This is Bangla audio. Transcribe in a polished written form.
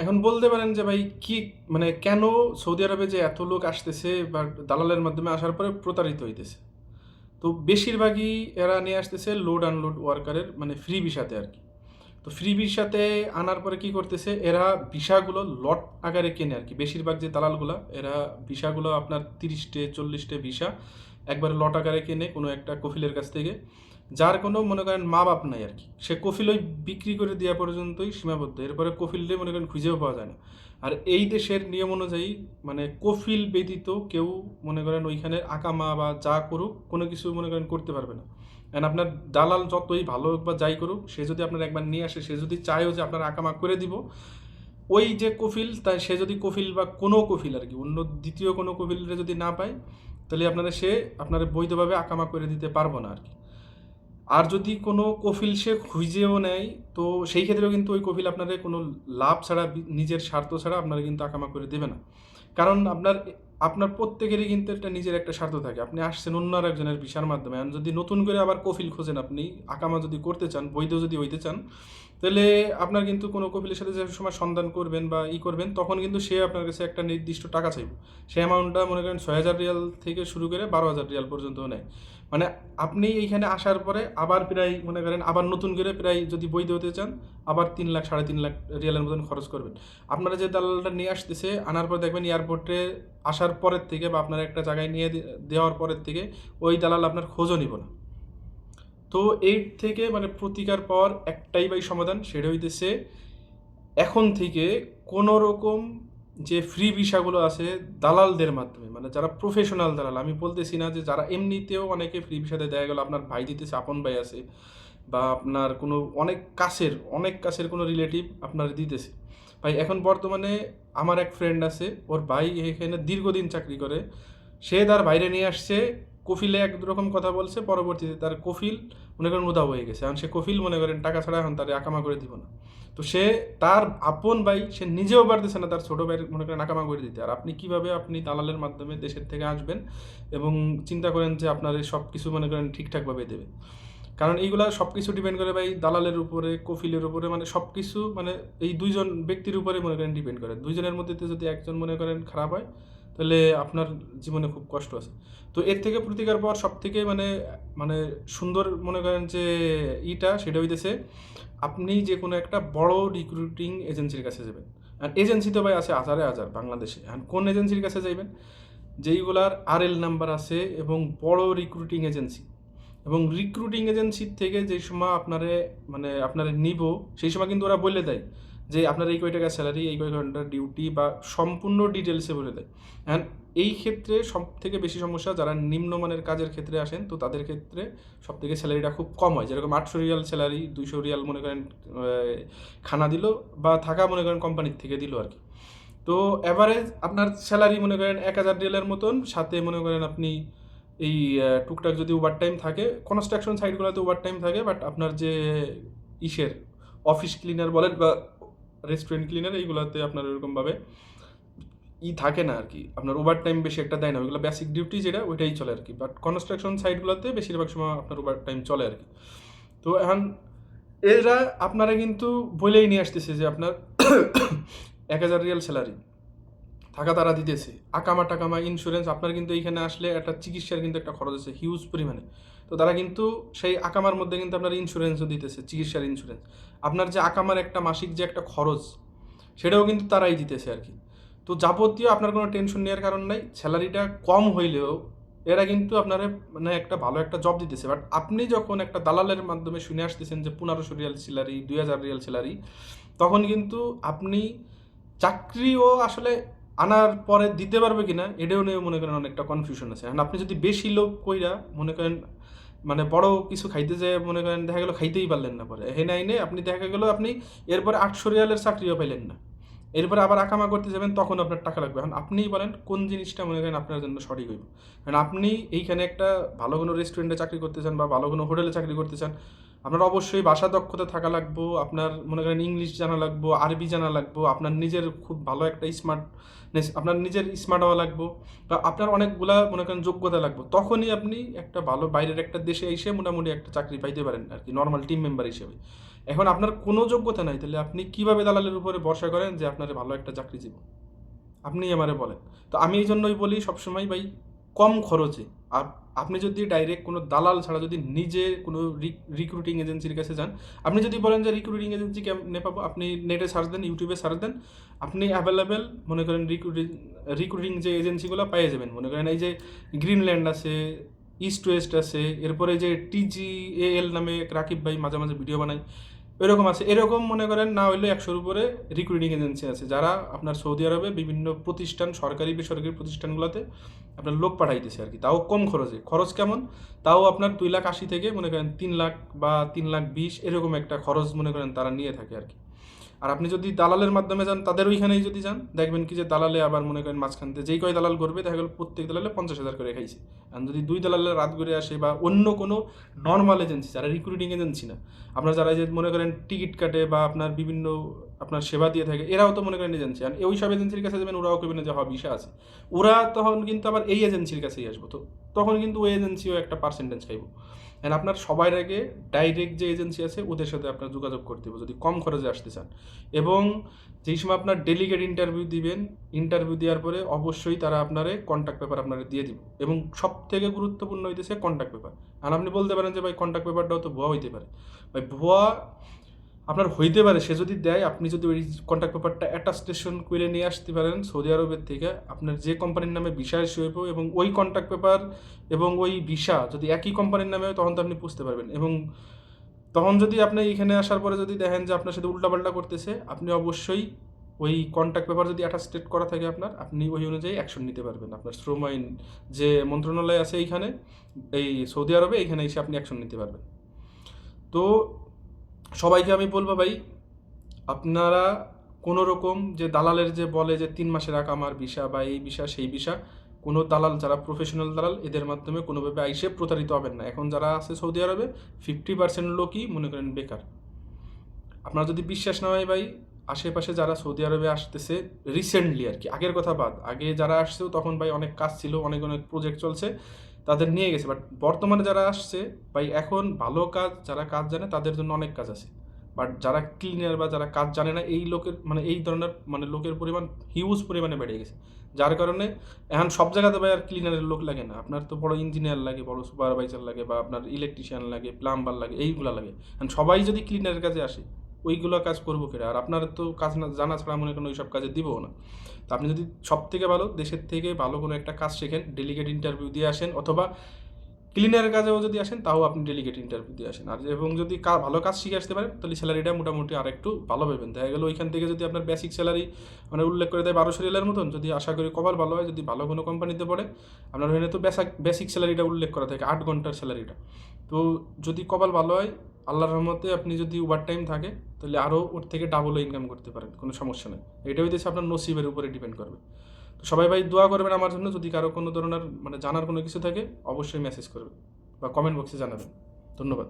এখন বলতে পারেন যে ভাই কি মানে কেন সৌদি আরবে যে এত লোক আসতেছে বা দালালের মাধ্যমে আসার পরে প্রতারিত হইতেছে? তো বেশিরভাগই এরা নিয়ে আসতেছে লোড আনলোড ওয়ার্কারের মানে ফ্রি ভিসাতে আরকি। তো ফ্রি ভিসাতে আনার পরে কি করতেছে এরা ভিসাগুলো লট আকারে কেনে আরকি। বেশিরভাগ যে দালালগুলা এরা ভিসাগুলো আপনার ৩০টে ৪০টে ভিসা একবারে লট আকারে কেনে কোনো একটা কফিলের কাছ থেকে। যার কোনো মনে করেন মা-বাপ নাই আরকি। সে কফিল ওই বিক্রি করে দেয়া পর্যন্তই সীমাবদ্ধ। এরপরে কফিলরে মনে করেন খুঁজেও পাওয়া যায় না। আর এই দেশের নিয়ম অনুযায়ী মানে কফিল ব্যতীত কেউ মনে করেন ওইখানে আকামা বা যা করুক কোনো কিছু মনে করেন করতে পারবে না। অ্যান্ড আপনার দালাল যতই ভালো হোক বা যাই করুক সে যদি আপনার একবার নিয়ে আসে সে যদি চায়ও যে আপনার আকামা করে দিব, ওই যে কফিল তাই সে যদি কফিল বা কোনো কফিল আর কি অন্য দ্বিতীয় কোনো কফিলরে যদি না পায় তাহলে আপনারা সে আপনার বৈধভাবে আকামা করে দিতে পারবো না আর কি। আর যদি কোনো কফিল সে খুঁজেও নেয় তো সেই ক্ষেত্রেও কিন্তু ওই কফিল আপনাদের কোনো লাভ ছাড়া নিজের স্বার্থ ছাড়া আপনারা কিন্তু আকামা করে দেবে না। কারণ আপনার আপনার প্রত্যেকেরই কিন্তু একটা নিজের একটা স্বার্থ থাকে। আপনি আসছেন অন্য আর একজনের ভিসার মাধ্যমে। আর যদি নতুন করে আবার কফিল খোঁজেন আপনি, আকামা যদি করতে চান, বৈধ যদি হইতে চান, তাহলে আপনার কিন্তু কোনো কফিলের সাথে যে সময় সন্ধান করবেন বা করবেন তখন কিন্তু সে আপনার কাছে একটা নির্দিষ্ট টাকা চাইবে। সেই অ্যামাউন্টটা মনে করেন ৬,০০০ রিয়াল থেকে শুরু করে ১২,০০০ রিয়াল পর্যন্তও নেয়। মানে আপনি এইখানে আসার পরে আবার প্রায় মনে করেন আবার নতুন করে প্রায় যদি বৈধ হতে চান আবার ৩,০০,০০০ ৩,৫০,০০০ রিয়ালের মতন খরচ করবেন। আপনারা যে দালালটা নিয়ে আসতেছে আনার পর দেখবেন এয়ারপোর্টে আসার পরের থেকে বা আপনার একটা জায়গায় নিয়ে দেওয়ার পরের থেকে ওই দালাল আপনার খোঁজও নিব না। তো এর থেকে মানে প্রতিকার পাওয়ার একটাই ভাই সমাধান, সেটা হইতেছে এখন থেকে কোনো রকম যে ফ্রি ভিসাগুলো আছে দালালদের মাধ্যমে, মানে যারা প্রফেশনাল দালাল, আমি বলতেছি না যে যারা এমনিতেও অনেকে ফ্রি ভিসাতে দেখা গেল আপনার ভাই দিতেছে, আপন ভাই আছে বা আপনার কোনো অনেক কাছের কোনো রিলেটিভ আপনার দিতেছে। ভাই এখন বর্তমানে আমার এক ফ্রেন্ড আছে, ওর ভাই এখানে দীর্ঘদিন চাকরি করে, সে তার বাইরে নিয়ে আসছে, কফিলে একরকম কথা বলছে, পরবর্তীতে তার কফিল মনে করেন উধাও হয়ে গেছে। এখন সে কফিল মনে করেন টাকা ছাড়া এখন তার আকামা করে দিব না। তো সে তার আপন ভাই সে নিজেও পারতেছে না তার ছোট ভাইয়ের মনে করেন আকামা করে দিতে। আর আপনি কিভাবে আপনি দালালের মাধ্যমে দেশের থেকে আসবেন এবং চিন্তা করেন যে আপনার এই সব কিছু মনে করেন ঠিকঠাকভাবে দেবে? কারণ এইগুলা সব কিছু ডিপেন্ড করে ভাই দালালের উপরে, কফিলের উপরে, মানে সব কিছু মানে এই দুইজন ব্যক্তির উপরে মনে করেন ডিপেন্ড করে। দুইজনের মধ্যে যদি একজন মনে করেন খারাপ হয় তাহলে আপনার জীবনে খুব কষ্ট আছে। তো এর থেকে প্রতিকার পাওয়ার সব থেকে মানে মানে সুন্দর মনে করেন যে সেটা হইতেছে আপনি যে কোনো একটা বড় রিক্রুটিং এজেন্সির কাছে যাবেন। আর এজেন্সি তো ভাই আছে হাজারে হাজার বাংলাদেশে। আর কোন এজেন্সির কাছে যাইবেন? যেইগুলার আরএল নাম্বার আছে এবং বড় রিক্রুটিং এজেন্সি, এবং রিক্রুটিং এজেন্সির থেকে যেই সময় আপনারে নিব সেই সময় কিন্তু ওরা বলে দেয় যে আপনার এই কয় টাকা স্যালারি, এই কয় ঘন্টার ডিউটি বা সম্পূর্ণ ডিটেলসে বলে দেয়। অ্যান্ড এই ক্ষেত্রে সব থেকে বেশি সমস্যা যারা নিম্নমানের কাজের ক্ষেত্রে আসেন, তো তাদের ক্ষেত্রে সব থেকে স্যালারিটা খুব কম হয়। যেরকম ৮০০ রিয়াল স্যালারি, ২০০ রিয়াল মনে করেন খানা দিল বা থাকা মনে করেন কোম্পানির থেকে দিল আর কি। তো অ্যাভারেজ আপনার স্যালারি মনে করেন ১,০০০ রিয়ালের মতন, সাথে মনে করেন আপনি এই টুকটাক যদি ওভারটাইম থাকে, কনস্ট্রাকশন সাইটগুলোতে ওভারটাইম থাকে, বাট আপনার যে ইসের অফিস ক্লিনার বলেন বা রেস্টুরেন্ট ক্লিনার এইগুলোতে আপনার ওরকমভাবে থাকে না আর কি, আপনার ওভারটাইম বেশি একটা দেয় না, ওইগুলো বেসিক ডিউটি যেটা ওইটাই চলে আর কি। বাট কনস্ট্রাকশন সাইটগুলোতে বেশিরভাগ সময় আপনার ওভারটাইম চলে আর কি। তো এখন এরা আপনারা কিন্তু বলেই নিয়ে আসতেছে যে আপনার ১,০০০ রিয়াল স্যালারি, থাকা তারা দিতেছে, আকামা টাকামা ইন্স্যুরেন্স, আপনার কিন্তু এইখানে আসলে একটা চিকিৎসার কিন্তু একটা খরচ আছে হিউজ পরিমাণে। তো তারা কিন্তু সেই আকামার মধ্যে কিন্তু আপনার ইন্স্যুরেন্সও দিতেছে, চিকিৎসার ইন্স্যুরেন্স। আপনার যে আকামার একটা মাসিক যে একটা খরচ সেটাও কিন্তু তারাই দিতেছে আর কি। তো যাবতীয় আপনার কোনো টেনশন নেওয়ার কারণ নাই। স্যালারিটা কম হইলেও এরা কিন্তু আপনার মানে একটা ভালো একটা জব দিতেছে। বাট আপনি যখন একটা দালালের মাধ্যমে শুনে আসতেছেন যে ১৫০০ রিয়াল স্যালারি, ২,০০০ রিয়াল স্যালারি, তখন কিন্তু আপনি চাকরিও আসলে আনার পরে দিতে পারবে কিনা এটাও নিয়ে মনে করেন অনেকটা কনফিউশন আছে। এখন আপনি যদি বেশি লোভ কইরা মনে করেন মানে বড় কিছু খাইতে যেয়ে মনে করেন দেখা গেল খাইতেই পারলেন না, পরে হেনে আইনে আপনি দেখা গেল আপনি এরপরে ৮০০ রিয়ালের চাকরিও পাইলেন না, এরপরে আবার আকামা করতে যাবেন তখন আপনার টাকা লাগবে। এখন আপনিই বলেন কোন জিনিসটা মনে করেন আপনার জন্য সঠিক হইব? কারণ আপনি এইখানে একটা ভালো কোনো রেস্টুরেন্টে চাকরি করতে চান বা ভালো কোনো হোটেলে চাকরি করতে চান, আপনার অবশ্যই ভাষা দক্ষতা থাকা লাগবো, আপনার মনে করেন ইংলিশ জানা লাগবো, আরবি জানা লাগবো, আপনার নিজের খুব ভালো একটা স্মার্টনেস, আপনার নিজের স্মার্ট হওয়া লাগবো, বা আপনার অনেকগুলা মনে করেন যোগ্যতা লাগবো, তখনই আপনি একটা ভালো বাইরের একটা দেশে এসে মোটামুটি একটা চাকরি পাইতে পারেন আর কি, নর্মাল টিম মেম্বার হিসেবে। এখন আপনার কোনো যোগ্যতা নাই, তাহলে আপনি কিভাবে দালালের উপরে ভরসা করেন যে আপনার ভালো একটা চাকরি জীবন? আপনি আমারে বলেন। তো আমি এই জন্যই বলি সবসময় ভাই, কম খরচে আপনি যদি ডাইরেক্ট কোনো দালাল ছাড়া যদি নিজে কোনো রিক্রুটিং এজেন্সির কাছে যান, আপনি যদি বলেন যে রিক্রুটিং এজেন্সি কেমনে পাবো, আপনি নেটে সার্চ দেন, ইউটিউবে সার্চ দেন, আপনি অ্যাভেলেবেল মনে করেন রিক্রুটিং যে এজেন্সিগুলো পেয়ে যাবেন। মনে করেন এই যে গ্রিনল্যান্ড আছে, ইস্ট ওয়েস্ট আছে, এরপরে যে TGAL নামে রাকিব ভাই মাঝে মাঝে ভিডিও বানায়, এরকম আছে। এরকম মনে করেন না হইলে 100-র উপরে রিক্রুটিং এজেন্সি আছে, যারা আপনার সৌদি আরবে বিভিন্ন প্রতিষ্ঠান, সরকারি বেসরকারি প্রতিষ্ঠানগুলোতে আপনার লোক পাঠাইতেছে আর কি, তাও কম খরচে। খরচ কেমন? তাও আপনার 2,80,000 থেকে মনে করেন 3,00,000 বা 3,20,000 এরকম একটা খরচ মনে করেন তারা নিয়ে থাকে আর কি। আর আপনি যদি দালালের মাধ্যমে যান, তাদের ওইখানেই যদি যান, দেখবেন কি যে দালালে আবার মনে করেন মাঝখান থেকে যেই কয় দালাল করবে, দেখা গেল প্রত্যেক দালালে 50,000 করে খাইছে। আর যদি 2 দালালে রাত ঘুরে আসে বা অন্য কোনো নর্মাল এজেন্সি, যারা রিক্রুটিং এজেন্সি না, আপনার যারা যে মনে করেন টিকিট কাটে বা আপনার বিভিন্ন আপনার সেবা দিয়ে থাকে, এরাও তো মনে করেন এজেন্সি। আর ওই সব এজেন্সির কাছে যাবেন, ওরাও কেবেন যে হওয়া ভিসা আছে, ওরা তখন কিন্তু আবার এই এজেন্সির কাছেই আসবো, তো তখন কিন্তু ওই এজেন্সিও একটা পার্সেন্টেজ খাইবো। অ্যান্ড আপনার সবার আগে ডাইরেক্ট যে এজেন্সি আছে ওদের সাথে আপনার যোগাযোগ করতে হবে যদি কম খরচে আসতে চান। এবং যেই সময় আপনার ডেলিগেট ইন্টারভিউ দিবেন, ইন্টারভিউ দেওয়ার পরে অবশ্যই তারা আপনারে কন্ট্যাক্ট পেপার আপনারা দিয়ে দিব। এবং সব থেকে গুরুত্বপূর্ণ হইতেছে কন্ট্যাক্ট পেপার। আর আপনি বলতে পারেন যে ভাই কন্ট্যাক্ট পেপারটাও তো ভুয়া হইতে পারে। ভাই ভুয়া আপনার হইতে পারে, সে যদি দেয়, আপনি যদি ওই কন্ট্যাক্ট পেপারটা অ্যাটাস্টেশন করে নিয়ে আসতে পারেন সৌদি আরবের থেকে, আপনার যে কোম্পানির নামে ভিসা ইস্যু হইব এবং ওই কন্ট্যাক্ট পেপার এবং ওই ভিসা যদি একই কোম্পানির নামে হয়, তখন তো আপনি বুঝতে পারবেন। এবং তখন যদি আপনি এখানে আসার পরে যদি দেখেন যে আপনার সাথে উল্টাপাল্টা করতেছে, আপনি অবশ্যই ওই কন্ট্যাক্ট পেপার যদি অ্যাটাস্টেড করা থাকে আপনার, আপনি ওই অনুযায়ী অ্যাকশন নিতে পারবেন। আপনার শ্রম আইন যে মন্ত্রণালয় আছে এইখানে, এই সৌদি আরবে, এইখানে এসে আপনি অ্যাকশন নিতে পারবেন। তো সবাইকে আমি বলবো ভাই, আপনারা কোনো রকম যে দালালের যে বলে যে 3 মাসে রাখা আমার ভিসা বা এই ভিসা সেই ভিসা, কোনো দালাল যারা প্রফেশনাল দালাল, এদের মাধ্যমে কোনোভাবে আইসে প্রতারিত হবেন না। এখন যারা আছে সৌদি আরবে 50% লোকই মনে করেন বেকার। আপনার যদি বিশ্বাস না হয় ভাই, আশেপাশে যারা সৌদি আরবে আসতেছে রিসেন্টলি আর কি, আগের কথা বাদ, আগে যারা আসছেও তখন ভাই অনেক কাজ ছিল, অনেক অনেক প্রজেক্ট চলছে, তাদের নিয়ে গেছে। বাট বর্তমানে যারা আসছে ভাই, এখন ভালো কাজ, যারা কাজ জানে তাদের জন্য অনেক কাজ আছে। বাট যারা ক্লিনার বা যারা কাজ জানে না, এই লোকের মানে এই ধরনের মানে লোকের পরিমাণ হিউজ পরিমাণে বেড়ে গেছে। যার কারণে এখন সব জায়গাতে ভাই আর ক্লিনারের লোক লাগে না, আপনার তো বড় ইঞ্জিনিয়ার লাগে, বড় সুপারভাইজার লাগে, বা আপনার ইলেকট্রিশিয়ান লাগে, প্লাম্বার লাগে, এইগুলো লাগে। এখন সবাই যদি ক্লিনারের কাজে আসে, ওইগুলো কাজ করবো কেরা? আর আপনার তো কাজ না জানা ছাড়া মনে করেন ওই সব কাজে দিবও না। তো আপনি যদি সব থেকে ভালো দেশের থেকে ভালো কোনো একটা কাজ শেখেন, ডেলিগেট ইন্টারভিউ দিয়ে আসেন, অথবা ক্লিনারের কাজেও যদি আসেন, তাও আপনি ডেলিগেট ইন্টারভিউ দিয়ে আসেন। আর এবং যদি ভালো কাজ শিখে আসতে পারেন, তাহলে স্যালারিটা মোটামুটি আর একটু ভালো পাবেন। দেখা গেলো ওইখান থেকে যদি আপনার বেসিক স্যালারি মানে উল্লেখ করে দেয় 1200 রিয়ালের মতন, যদি আশা করি কপাল ভালো হয়, যদি ভালো কোনো কোম্পানিতে পড়ে, আপনার ওখানে তো বেসিক স্যালারিটা উল্লেখ করা থাকে 8 ঘন্টার স্যালারিটা। তো যদি কপাল ভালো হয়, আল্লাহর রহমতে আপনি যদি ওভার টাইম থাকে, তাহলে আরও ওর থেকে ডাবলও ইনকাম করতে পারেন, কোনো সমস্যা নেই। এটা হইতেছে আপনার নসিবের উপরে ডিপেন্ড করবে। তো সবাই ভাই দোয়া করবেন আমার জন্য। যদি কারো কোনো ধরনের মানে জানার কোনো কিছু থাকে, অবশ্যই মেসেজ করবেন বা কমেন্ট বক্সে জানাবেন। ধন্যবাদ।